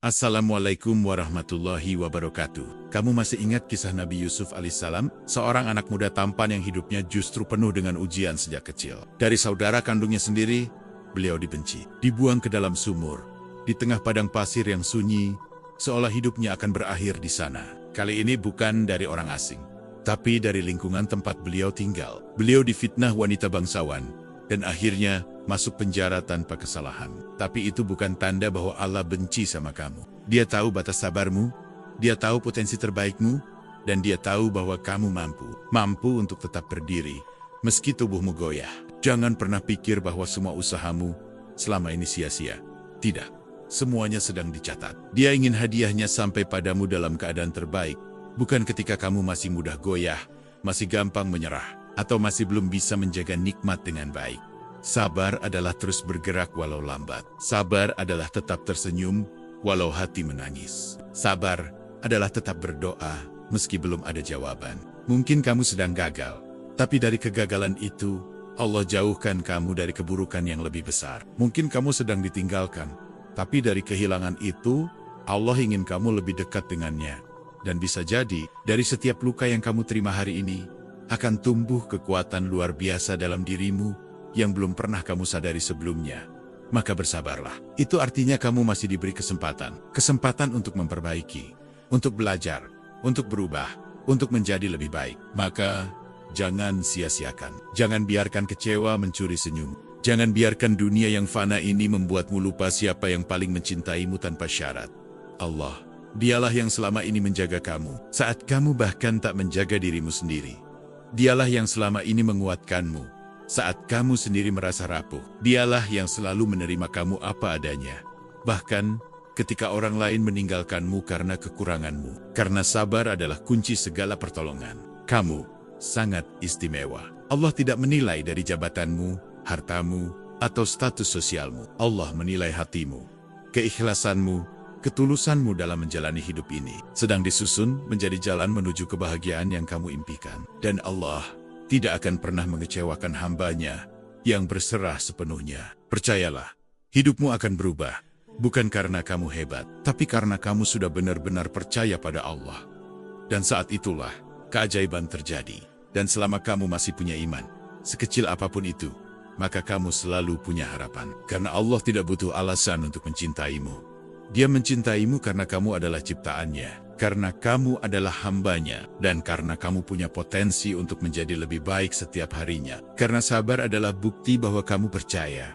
Assalamualaikum warahmatullahi wabarakatuh. Kamu masih ingat kisah Nabi Yusuf alaihissalam? Seorang anak muda tampan yang hidupnya justru penuh dengan ujian sejak kecil. Dari saudara kandungnya sendiri, beliau dibenci. Dibuang ke dalam sumur, di tengah padang pasir yang sunyi, seolah hidupnya akan berakhir di sana. Kali ini bukan dari orang asing, tapi dari lingkungan tempat beliau tinggal. Beliau difitnah wanita bangsawan, dan akhirnya masuk penjara tanpa kesalahan. Tapi itu bukan tanda bahwa Allah benci sama kamu. Dia tahu batas sabarmu, dia tahu potensi terbaikmu, dan dia tahu bahwa kamu mampu untuk tetap berdiri, meski tubuhmu goyah. Jangan pernah pikir bahwa semua usahamu selama ini sia-sia. Tidak, semuanya sedang dicatat. Dia ingin hadiahnya sampai padamu dalam keadaan terbaik, bukan ketika kamu masih mudah goyah, masih gampang menyerah, atau masih belum bisa menjaga nikmat dengan baik. Sabar adalah terus bergerak walau lambat. Sabar adalah tetap tersenyum walau hati menangis. Sabar adalah tetap berdoa meski belum ada jawaban. Mungkin kamu sedang gagal, tapi dari kegagalan itu, Allah jauhkan kamu dari keburukan yang lebih besar. Mungkin kamu sedang ditinggalkan, tapi dari kehilangan itu, Allah ingin kamu lebih dekat dengannya. Dan bisa jadi, dari setiap luka yang kamu terima hari ini, akan tumbuh kekuatan luar biasa dalam dirimu yang belum pernah kamu sadari sebelumnya. Maka bersabarlah. Itu artinya kamu masih diberi kesempatan. Kesempatan untuk memperbaiki, untuk belajar, untuk berubah, untuk menjadi lebih baik. Maka, jangan sia-siakan. Jangan biarkan kecewa mencuri senyum. Jangan biarkan dunia yang fana ini membuatmu lupa siapa yang paling mencintaimu tanpa syarat. Allah, Dialah yang selama ini menjaga kamu, saat kamu bahkan tak menjaga dirimu sendiri. Dialah yang selama ini menguatkanmu, saat kamu sendiri merasa rapuh. Dialah yang selalu menerima kamu apa adanya, bahkan ketika orang lain meninggalkanmu karena kekuranganmu. Karena sabar adalah kunci segala pertolongan. Kamu sangat istimewa. Allah tidak menilai dari jabatanmu, hartamu, atau status sosialmu. Allah menilai hatimu, keikhlasanmu, ketulusanmu dalam menjalani hidup ini. Sedang disusun menjadi jalan menuju kebahagiaan yang kamu impikan. Dan Allah tidak akan pernah mengecewakan hambanya yang berserah sepenuhnya. Percayalah, hidupmu akan berubah. Bukan karena kamu hebat, tapi karena kamu sudah benar-benar percaya pada Allah. Dan saat itulah keajaiban terjadi. Dan selama kamu masih punya iman, sekecil apapun itu, maka kamu selalu punya harapan. Karena Allah tidak butuh alasan untuk mencintaimu. Dia mencintaimu karena kamu adalah ciptaannya. Karena kamu adalah hambanya, dan karena kamu punya potensi untuk menjadi lebih baik setiap harinya. Karena sabar adalah bukti bahwa kamu percaya.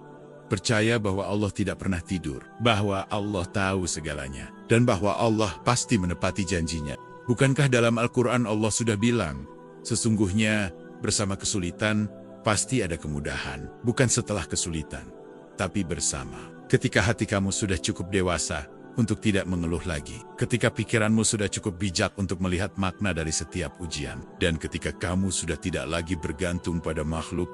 Percaya bahwa Allah tidak pernah tidur, bahwa Allah tahu segalanya, dan bahwa Allah pasti menepati janjinya. Bukankah dalam Al-Quran Allah sudah bilang, sesungguhnya bersama kesulitan pasti ada kemudahan, bukan setelah kesulitan, tapi bersama. Ketika hati kamu sudah cukup dewasa untuk tidak mengeluh lagi, ketika pikiranmu sudah cukup bijak untuk melihat makna dari setiap ujian, dan ketika kamu sudah tidak lagi bergantung pada makhluk,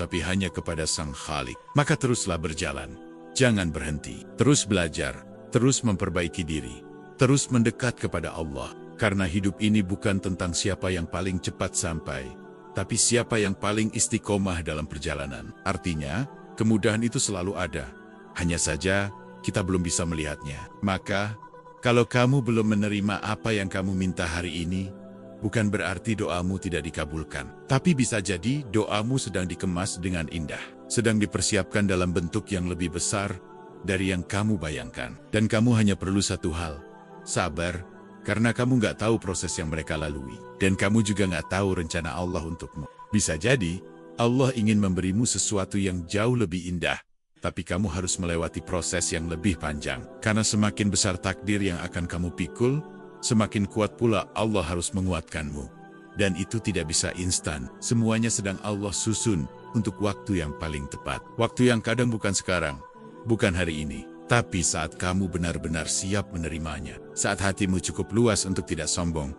tapi hanya kepada Sang Khalik, maka teruslah berjalan. Jangan berhenti. Terus belajar, terus memperbaiki diri, terus mendekat kepada Allah. Karena hidup ini bukan tentang siapa yang paling cepat sampai, tapi siapa yang paling istiqomah dalam perjalanan. Artinya, kemudahan itu selalu ada. Hanya saja, kita belum bisa melihatnya. Maka, kalau kamu belum menerima apa yang kamu minta hari ini, bukan berarti doamu tidak dikabulkan. Tapi bisa jadi doamu sedang dikemas dengan indah, sedang dipersiapkan dalam bentuk yang lebih besar dari yang kamu bayangkan. Dan kamu hanya perlu satu hal, sabar, karena kamu nggak tahu proses yang mereka lalui. Dan kamu juga nggak tahu rencana Allah untukmu. Bisa jadi, Allah ingin memberimu sesuatu yang jauh lebih indah, tapi kamu harus melewati proses yang lebih panjang. Karena semakin besar takdir yang akan kamu pikul, semakin kuat pula Allah harus menguatkanmu. Dan itu tidak bisa instan. Semuanya sedang Allah susun untuk waktu yang paling tepat. Waktu yang kadang bukan sekarang, bukan hari ini, tapi saat kamu benar-benar siap menerimanya. Saat hatimu cukup luas untuk tidak sombong,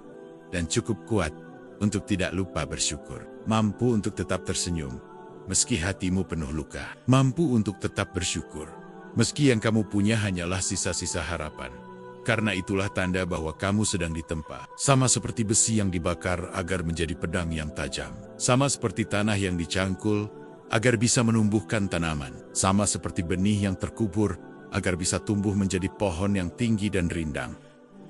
dan cukup kuat untuk tidak lupa bersyukur. Mampu untuk tetap tersenyum meski hatimu penuh luka. Mampu untuk tetap bersyukur, meski yang kamu punya hanyalah sisa-sisa harapan. Karena itulah tanda bahwa kamu sedang ditempa. Sama seperti besi yang dibakar agar menjadi pedang yang tajam. Sama seperti tanah yang dicangkul agar bisa menumbuhkan tanaman. Sama seperti benih yang terkubur agar bisa tumbuh menjadi pohon yang tinggi dan rindang.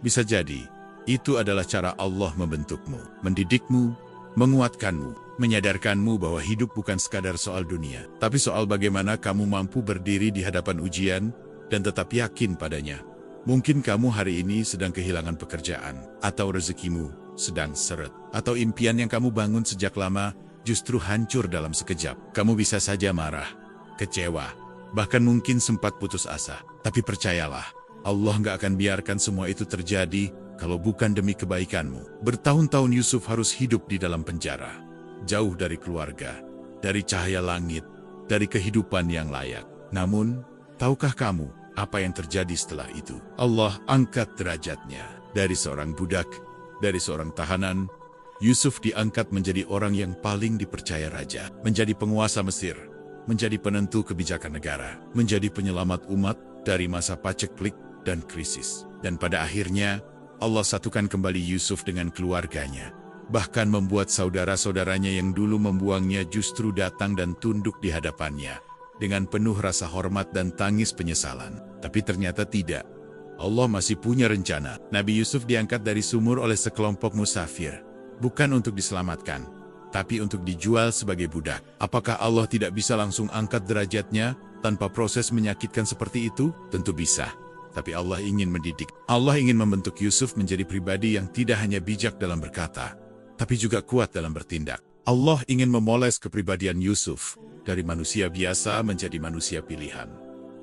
Bisa jadi, itu adalah cara Allah membentukmu, mendidikmu, menguatkanmu, menyadarkanmu bahwa hidup bukan sekadar soal dunia, tapi soal bagaimana kamu mampu berdiri di hadapan ujian dan tetap yakin padanya. Mungkin kamu hari ini sedang kehilangan pekerjaan, atau rezekimu sedang seret, atau impian yang kamu bangun sejak lama justru hancur dalam sekejap. Kamu bisa saja marah, kecewa, bahkan mungkin sempat putus asa. Tapi percayalah, Allah nggak akan biarkan semua itu terjadi kalau bukan demi kebaikanmu. Bertahun-tahun Yusuf harus hidup di dalam penjara, jauh dari keluarga, dari cahaya langit, dari kehidupan yang layak. Namun, tahukah kamu apa yang terjadi setelah itu? Allah angkat derajatnya. Dari seorang budak, dari seorang tahanan, Yusuf diangkat menjadi orang yang paling dipercaya raja, menjadi penguasa Mesir, menjadi penentu kebijakan negara, menjadi penyelamat umat dari masa paceklik dan krisis. Dan pada akhirnya, Allah satukan kembali Yusuf dengan keluarganya, bahkan membuat saudara-saudaranya yang dulu membuangnya justru datang dan tunduk di hadapannya, dengan penuh rasa hormat dan tangis penyesalan. Tapi ternyata tidak. Allah masih punya rencana. Nabi Yusuf diangkat dari sumur oleh sekelompok musafir, bukan untuk diselamatkan, tapi untuk dijual sebagai budak. Apakah Allah tidak bisa langsung angkat derajatnya tanpa proses menyakitkan seperti itu? Tentu bisa. Tapi Allah ingin mendidik. Allah ingin membentuk Yusuf menjadi pribadi yang tidak hanya bijak dalam berkata, tapi juga kuat dalam bertindak. Allah ingin memoles kepribadian Yusuf dari manusia biasa menjadi manusia pilihan.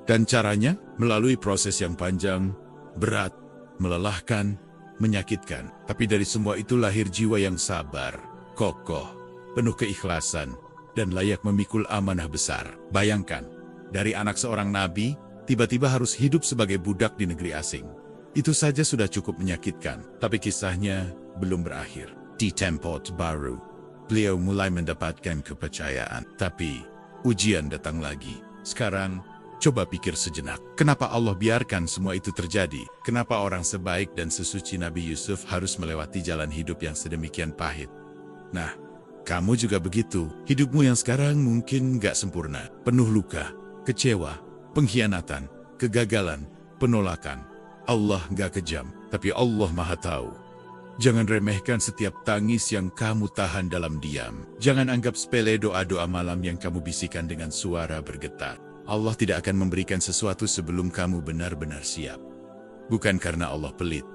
Dan caranya melalui proses yang panjang, berat, melelahkan, menyakitkan. Tapi dari semua itu lahir jiwa yang sabar, kokoh, penuh keikhlasan, dan layak memikul amanah besar. Bayangkan, dari anak seorang nabi, tiba-tiba harus hidup sebagai budak di negeri asing. Itu saja sudah cukup menyakitkan. Tapi kisahnya belum berakhir. Di tempat baru, beliau mulai mendapatkan kepercayaan. Tapi ujian datang lagi. Sekarang, coba pikir sejenak. Kenapa Allah biarkan semua itu terjadi? Kenapa orang sebaik dan sesuci Nabi Yusuf harus melewati jalan hidup yang sedemikian pahit? Nah, kamu juga begitu. Hidupmu yang sekarang mungkin gak sempurna. Penuh luka, kecewa, pengkhianatan, kegagalan, penolakan. Allah gak kejam, tapi Allah Maha Tahu. Jangan remehkan setiap tangis yang kamu tahan dalam diam. Jangan anggap sepele doa-doa malam yang kamu bisikan dengan suara bergetar. Allah tidak akan memberikan sesuatu sebelum kamu benar-benar siap. Bukan karena Allah pelit,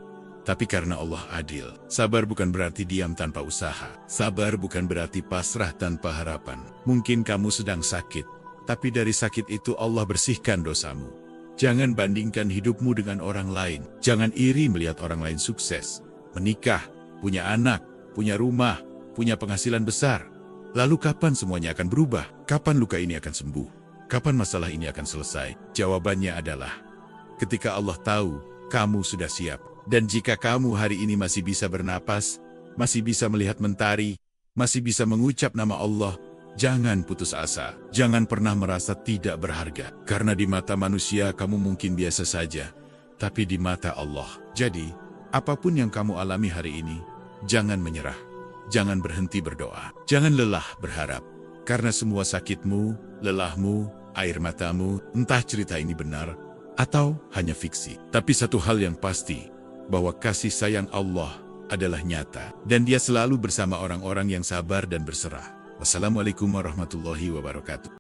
tapi karena Allah adil. Sabar bukan berarti diam tanpa usaha. Sabar bukan berarti pasrah tanpa harapan. Mungkin kamu sedang sakit, tapi dari sakit itu Allah bersihkan dosamu. Jangan bandingkan hidupmu dengan orang lain. Jangan iri melihat orang lain sukses, menikah, punya anak, punya rumah, punya penghasilan besar. Lalu kapan semuanya akan berubah? Kapan luka ini akan sembuh? Kapan masalah ini akan selesai? Jawabannya adalah, ketika Allah tahu kamu sudah siap. Dan jika kamu hari ini masih bisa bernapas, masih bisa melihat mentari, masih bisa mengucap nama Allah, jangan putus asa. Jangan pernah merasa tidak berharga. Karena di mata manusia kamu mungkin biasa saja, tapi di mata Allah. Jadi, apapun yang kamu alami hari ini, jangan menyerah. Jangan berhenti berdoa. Jangan lelah berharap. Karena semua sakitmu, lelahmu, air matamu, entah cerita ini benar atau hanya fiksi. Tapi satu hal yang pasti, bahwa kasih sayang Allah adalah nyata. Dan Dia selalu bersama orang-orang yang sabar dan berserah. Wassalamualaikum warahmatullahi wabarakatuh.